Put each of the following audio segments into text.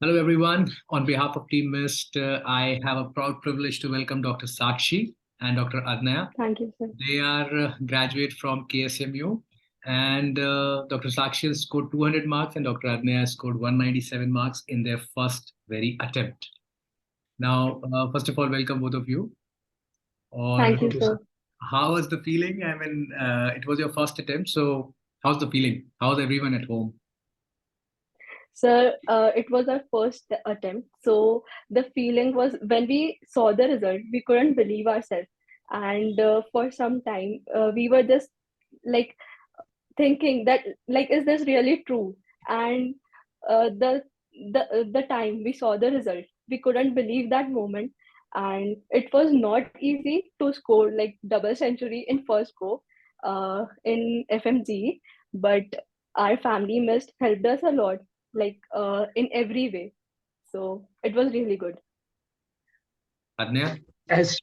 Hello, everyone. On behalf of Team Mist, I have a proud privilege to welcome Dr. Sakshi and Dr. Adnyeya. Thank you, sir. They are graduate from KSMU, and Dr. Sakshi has scored 200 marks, and Dr. Adnyeya has scored 197 marks in their first very attempt. Now, first of all, welcome both of you. Or Thank you, Thank you, sir. sir. how was the feeling? I mean, it was your first attempt, so how's the feeling? How's everyone at home? Sir, it was our first attempt. So the feeling was when we saw the result, we couldn't believe ourselves. And for some time, we were just like thinking that, like, is this really true? And the time we saw the result, we couldn't believe that moment. And it was not easy to score like double century in first go in FMG, but our family must helped us a lot, like in every way. So it was really good. Adnyeya? As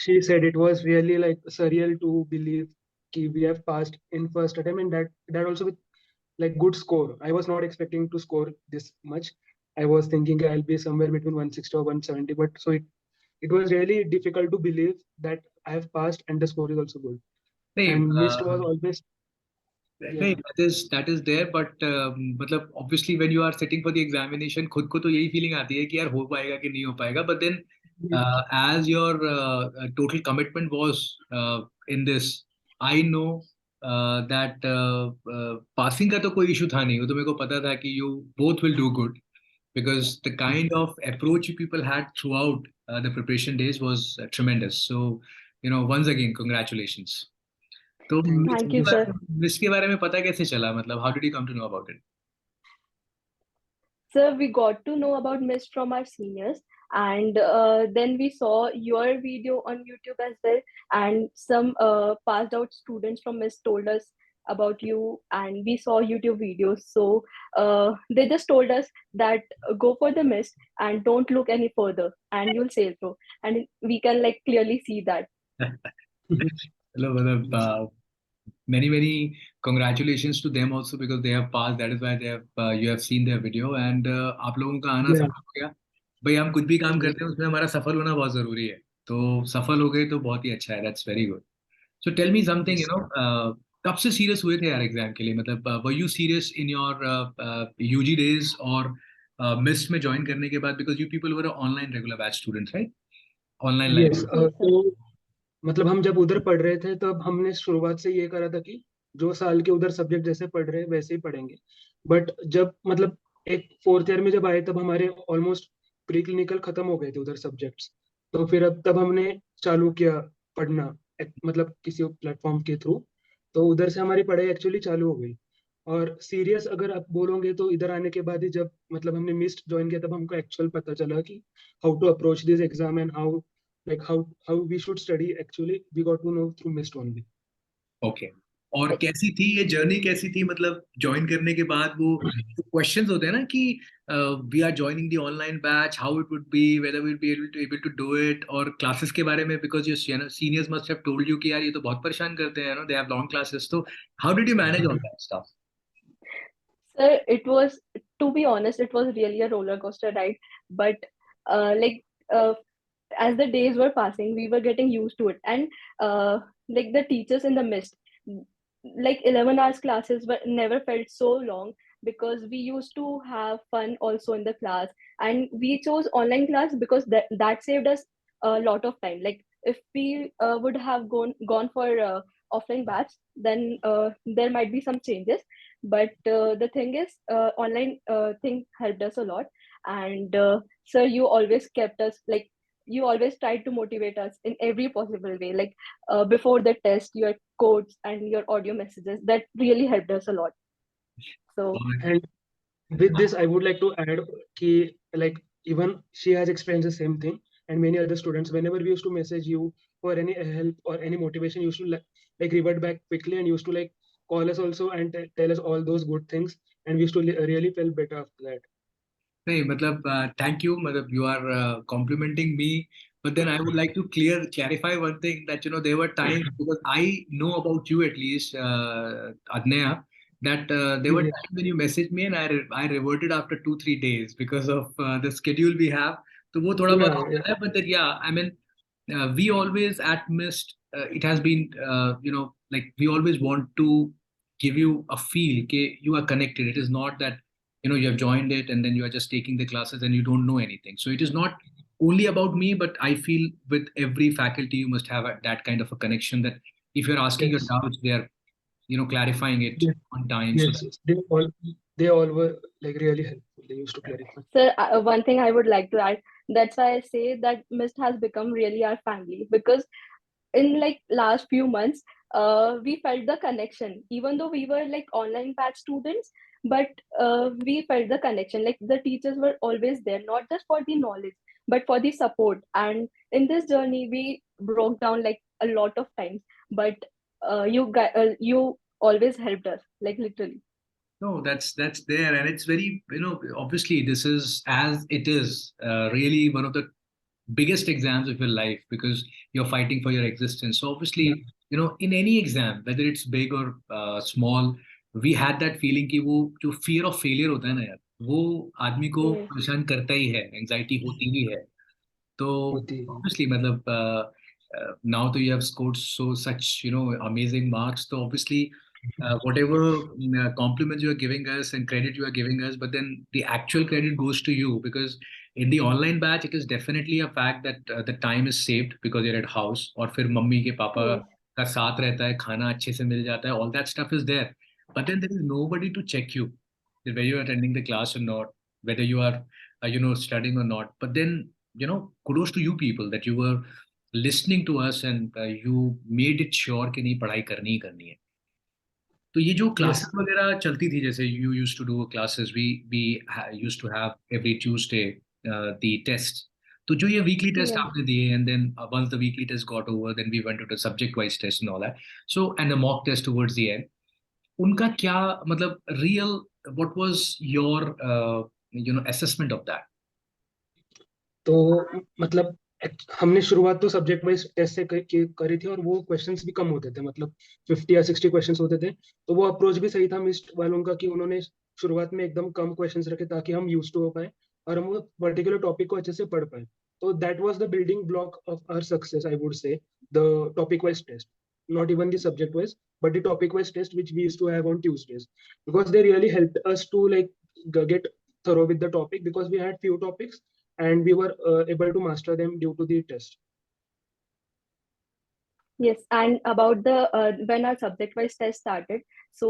she said, it was really like surreal to believe कि we have passed in first attempt, and that also with like good score. I was not expecting to score this much. I was thinking I'll be somewhere between 160 or 170, but it was really difficult to believe that I have passed and the score is also good. Hey, And missed was always नहीं, yeah. that is there, but मतलब obviously when you are sitting for the examination, खुद को तो यही feeling आती है कि यार हो पाएगा कि नहीं हो पाएगा, but then as your total commitment was in this, I know that passing का तो कोई issue था नहीं, वो तो मेरे को पता था कि you both will do good because the kind of approach you people had throughout the preparation days was tremendous. So, once again, congratulations. तो Thank you, Thank thank you, you, sir. sir. मिस के बारे में पता कैसे चला मतलब how did you come to know about it? So we got to know about Mist from our seniors, and then we saw your video on YouTube as well, and some passed out students from Mist told us about you, and we saw YouTube videos. So they just told us that go for the Mist and don't look any further, and you'll sail through. And we can like clearly see that. चलो मतलब many congratulations to them also because they have passed. That is why they have you have seen their video and आप लोगों का आना Yeah. सफल हो गया. भाई हम कुछ भी काम Yes. करते हैं उसमें हमारा सफल होना बहुत जरूरी है, तो सफल हो गए तो बहुत ही अच्छा है. That's very good. So tell me something, Yes. कब से सीरियस हुए थे यार एग्जाम के लिए? मतलब were you serious in your UG days और मिस में ज्वाइन करने के बाद, because you people were online regular batch students, right? Online Yes. Life. Yes, sir. तो मतलब हम जब उधर पढ़ रहे थे तब हमने शुरुआत से ये करा था कि जो साल के उधर सब्जेक्ट जैसे पढ़ रहे हैं वैसे ही पढ़ेंगे. बट जब मतलब एक फोर्थ ईयर में जब आए तब हमारे ऑलमोस्ट प्री क्लिनिकल खत्म हो गए थे उधर सब्जेक्ट्स. तो फिर अब तब हमने चालू किया पढ़ना मतलब किसी प्लेटफॉर्म के थ्रू. तो उधर से हमारी पढ़ाई एक्चुअली चालू हो गई. और सीरियस अगर आप बोलोगे तो इधर आने के बाद ही जब मतलब हमने मिस्ट ज्वाइन किया तब हमको एक्चुअल पता चला कि how to approach this exam and how like how we should study. Actually we got to know through mist only. Okay. और Like, कैसी थी ये जर्नी, कैसी थी मतलब ज्वाइन करने के बाद वो क्वेश्चंस होते हैं ना कि we are joining the online batch, how it would be, whether we will be able to do it, और क्लासेस के बारे में because your seniors must have told you कि यार ये तो बहुत परेशान करते हैं, दे हैव लॉन्ग क्लासेस. तो how did you manage all that stuff? sir, it was, to be honest, it was really a roller coaster ride. But like as the days were passing, we were getting used to it. And like the teachers in the mist, like 11 hours classes were never felt so long because we used to have fun also in the class. And we chose online class because that saved us a lot of time. Like if we would have gone for offline batch, then there might be some changes. But the thing is, online thing helped us a lot. And sir, you always kept us like, you always tried to motivate us in every possible way, like before the test, your quotes and your audio messages that really helped us a lot. So And with this I would like to add ki like even she has experienced the same thing, and many other students, whenever we used to message you for any help or any motivation, you used to like revert back quickly and used to like call us also and tell us all those good things, and we used to really feel better after that. नहीं मतलब thank you, मतलब you are complimenting me, but then I would like to clarify one thing that there were times because I know about you at least, Adnyeya, that there were Yeah. times when you messaged me and I reverted after 2-3 days because of the schedule we have. तो वो थोड़ा बहुत Yeah, हो yeah. जाता है, but then yeah, I mean, we always at NExT, it has been, like we always want to give you a feel that you are connected. It is not that, you have joined it and then you are just taking the classes and you don't know anything. So it is not only about me, but I feel with every faculty, you must have that kind of a connection that if you're asking your Yes. doubts, they are, clarifying it Yes. on time. So Yes. Yes. They all were like really helpful. They used to clarify. Sir, one thing I would like to add, that's why I say that NExT has become really our family, because in like last few months, we felt the connection, even though we were like online batch students, but we felt the connection. Like the teachers were always there, not just for the knowledge, but for the support. And in this journey, we broke down like a lot of times, but you always helped us, like literally. no, that's there, and it's very, obviously this is as it is really one of the biggest exams of your life because you're fighting for your existence. So Yeah. obviously, in any exam, whether it's big or small, we had that feeling कि वो जो fear of failure होता है ना यार, वो आदमी को Yes, परेशान करता ही है, एंजाइटी होती ही है. So होती है. obviously, matlab, now that you have scored such amazing marks, so obviously whatever compliments you are giving us and credit you are giving us, but then the actual credit goes to you because in the online batch, it is definitely a fact that the time is saved because you're at house और फिर mummy के पापा yes, का साथ रहता है, खाना अच्छे से मिल जाता है, all that stuff is there. But then there is nobody to check you whether you are attending the class or not, whether you are studying or not. But then kudos to you people that you were listening to us and you made it sure कि नहीं पढ़ाई करनी ही करनी है. तो ये जो Yes. Classes वगैरह चलती थी जैसे you used to do classes we used to have every Tuesday the test. तो जो ये वीकली टेस्ट yeah. आपने दिए and then once the weekly test got over then we went to the subject wise test and all that, so and the mock test towards the end, उनका क्या मतलब real what was your assessment of that? तो मतलब हमने शुरुआत तो subject wise test से करी थी और वो क्वेश्चंस भी कम होते थे, मतलब 50 या 60 क्वेश्चंस होते थे. तो वो अप्रोच भी सही था मिस्ट वालों का कि उन्होंने शुरुआत में एकदम कम क्वेश्चंस रखे ताकि हम यूज टू हो पाए और हम वो पर्टिकुलर टॉपिक को अच्छे से पढ़ पाए. तो that was the building block of our success, I would say, the topic wise test, not even the subject wise but the topic wise test which we used to have on Tuesdays, because they really helped us to like get thorough with the topic because we had few topics and we were able to master them due to the test. Yes, and about the when our subject-wise test started, so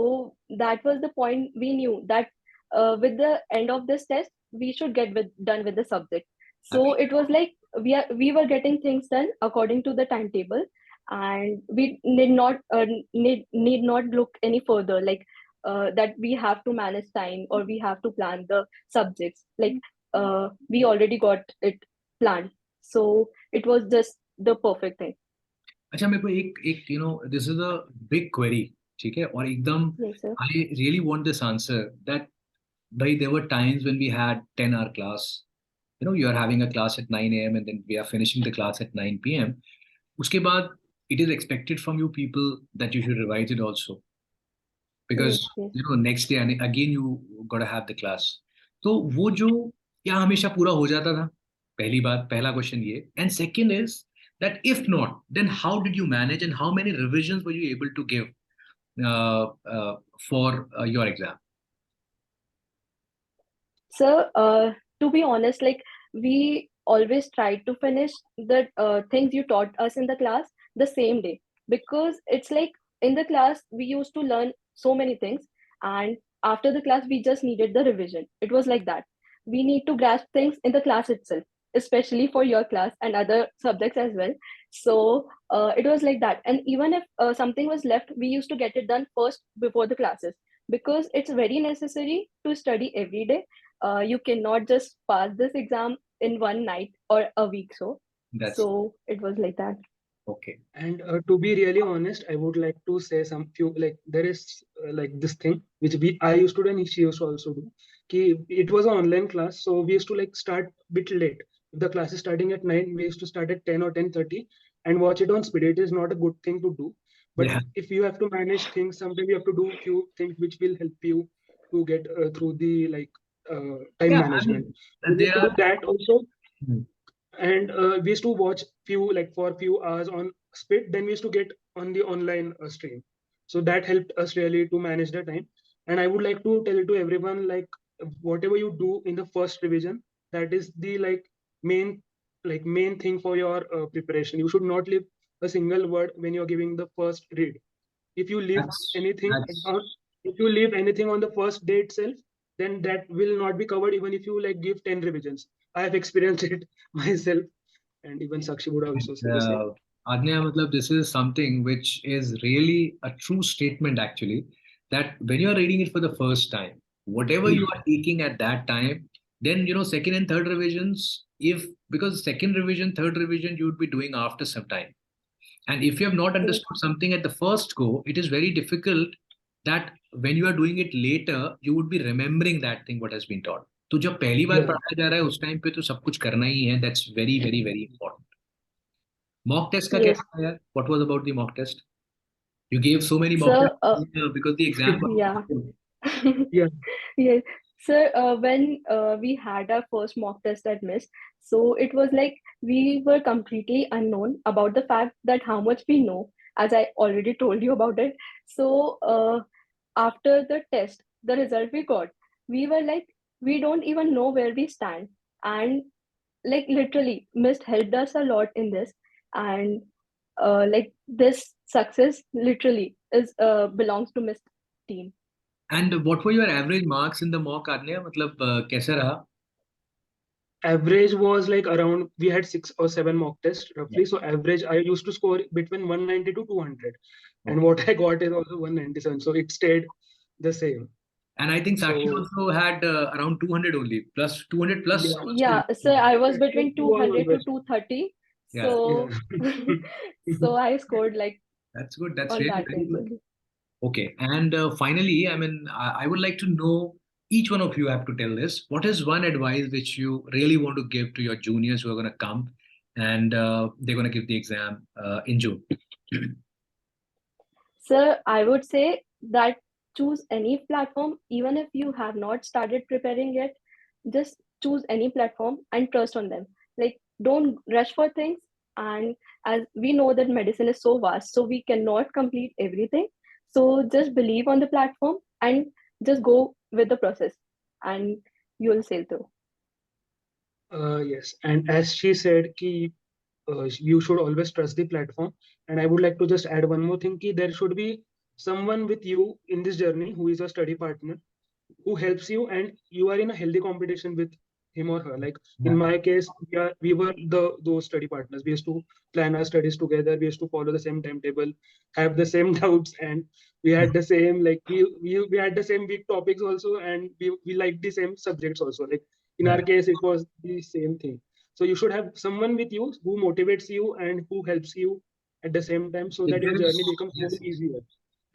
that was the point we knew that with the end of this test, we should done with the subject. So it was like we were getting things done according to the timetable, and we need not look any further like that we have to manage time or we have to plan the subjects. Like we already got it planned, so it was just the perfect thing. अच्छा मेरे को एक एक this is a big query, ठीक है, और एकदम Yes, sir. I really want this answer that भाई there were times when we had 10 hour class, you are having a class at 9 a.m. and then we are finishing the class at 9 p.m. उसके बाद it is expected from you people that you should revise it also Yes, because yes. next day and again you gotta have the class. तो वो जो क्या हमेशा पूरा हो जाता था? पहली बात, पहला क्वेश्चन ये. And second is that if not, then how did you manage and how many revisions were you able to give for your exam? So, to be honest, like we always try to finish the things you taught us in the class the same day, because it's like in the class we used to learn so many things, and after the class we just needed the revision. It was like that. We need to grasp things in the class itself, especially for your class and other subjects as well. So it was like that. And even if something was left, we used to get it done first before the classes, because it's very necessary to study every day. You cannot just pass this exam in one night or a week. That's So it was like that. okay. And to be really honest, I would like to say some few, like there is like this thing which I used to do and she used to also do. It was an online class, so we used to like start a bit late. If the class is starting at 9, we used to start at 10 or 10:30 and watch it on speed. It is not a good thing to do But Yeah. if you have to manage things, sometimes you have to do few things which will help you to get through the time Yeah, I management. mean, We need there to are. do that also. Hmm. And we used to watch for few hours on spit, then we used to get on the online stream, so that helped us really to manage the time. And I would like to tell to everyone, like, whatever you do in the first revision, that is the main main thing for your preparation. You should not leave a single word when you're giving the first read. If you leave anything That's on if you leave anything on the first day itself, then that will not be covered even if you give 10 revisions. I have experienced it myself, and even Sakshi would also say the same. Adnyeya, matlab, this is something which is really a true statement actually. That when you are reading it for the first time, whatever you are taking at that time, then second and third revisions, if because second revision, third revision, you would be doing after some time. And if you have not Yes. understood something at the first go, it is very difficult that when you are doing it later, you would be remembering that thing what has been taught. तो जब पहली बार Yeah. पढ़ाया जा रहा है उस time पे तो सब कुछ करना ही है. That's very very very important. Mock test का Yes. कैसा था यार? What was about the mock test? You gave so many mock So, tests because the exam yeah. Yeah. Yes. So, when we had our first mock test at Miss, so it was like we were completely unknown about the fact that how much we know, as I already told you about it. So, after the test, the result we got, we were like, we don't even know where we stand. And like literally, Miss helped us a lot in this. And like this success literally is belongs to Miss team. And what were your average marks in the mock, Adnyeya? मतलब कैसा रहा? Average was like around, we had 6 or 7 mock tests Yeah. roughly. So average, I used to score between 190 to 200. And Okay. what I got is also 197. So it stayed the same. And I think Sakshi So also had around 200 only, plus 200 plus yeah, or still. Yeah, so I was she between was 200 to always, 230. Yeah, yeah. So so I scored like that's good. That's on really that very range good. only. Okay, and finally, I mean, I would like to know, each one of you have to tell this. What is one advice which you really want to give to your juniors who are going to come and they're going to give the exam in June? So I would say that choose any platform, even if you have not started preparing yet, just choose any platform and trust on them. Like, don't rush for things. And as we know that medicine is so vast, so we cannot complete everything. So just believe on the platform and just go with the process, and you'll sail through. Yes. And as she said, you should always trust the platform. And I would like to just add one more thing, there should be someone with you in this journey who is a study partner, who helps you, and you are in a healthy competition with him or her. Like in Yeah. my case, we were those study partners. We used to plan our studies together. We used to follow the same timetable, have the same doubts, and we had the same we had the same weak topics also, and we liked the same subjects also. Like in our Right. case, it was the same thing. So you should have someone with you who motivates you and who helps you at the same time, so If that your there journey is, becomes more yes, yes. easier.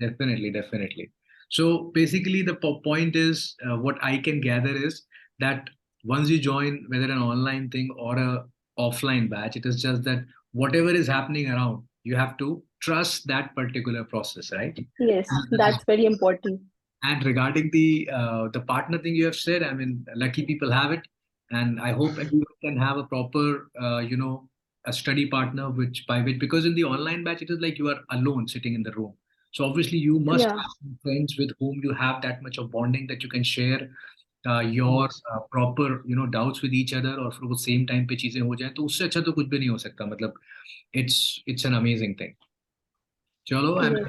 Definitely, definitely. So basically, the point is what I can gather is that once you join, whether an online thing or a offline batch, it is just that whatever is happening around, you have to trust that particular process, right? Yes, And, that's very important. and regarding the partner thing you have said, I mean, lucky people have it, and I hope everyone can have a proper, a study partner, which by which because in the online batch it is like you are alone sitting in the room. So obviously you must Yeah. have some friends with whom you have that much of bonding that you can share your Yes. proper doubts with each other और फिर वो same time पे चीजें हो जाए तो उससे अच्छा तो कुछ भी नहीं हो सकता मतलब it's an amazing thing. चलो Yes.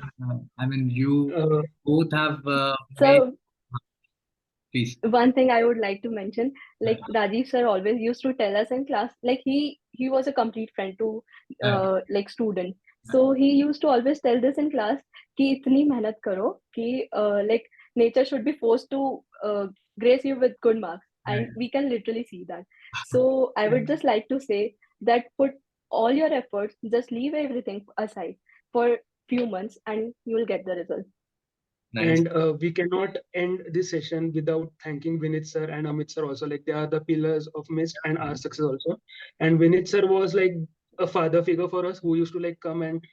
I mean you Uh, both have made So peace. one thing I would like to mention, like Rajiv sir always used to tell us in class, like he was a complete friend to like student. So he used to always tell this in class कि इतनी मेहनत करो कि like nature should be forced to grace you with good marks, and we can literally see that. So I would just like to say that put all your efforts, just leave everything aside for few months, and you will get the result. Nice. And we cannot end this session without thanking Vinit sir and Amit sir also. Like they are the pillars of Mist and our success also. And Vinit sir was like a father figure for us who used to like come and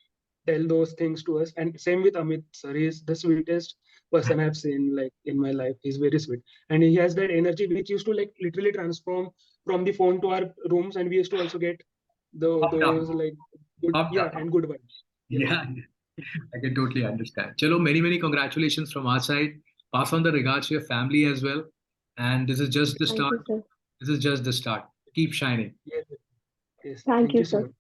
tell those things to us. And same with Amit sir. He is the sweetest person I've seen like in my life. He's very sweet, and he has that energy which used to like literally transform from the phone to our rooms, and we used to also get Pumped up. those like good, Pumped yeah, up. and good vibes. Yes. Yeah, I can totally understand. Chalo, many congratulations from our side. Pass on the regards to your family as well. And this is just the Thank start. you, sir. This is just the start. Keep shining. Yes. Yes. Thank Thank you, you so sir. much.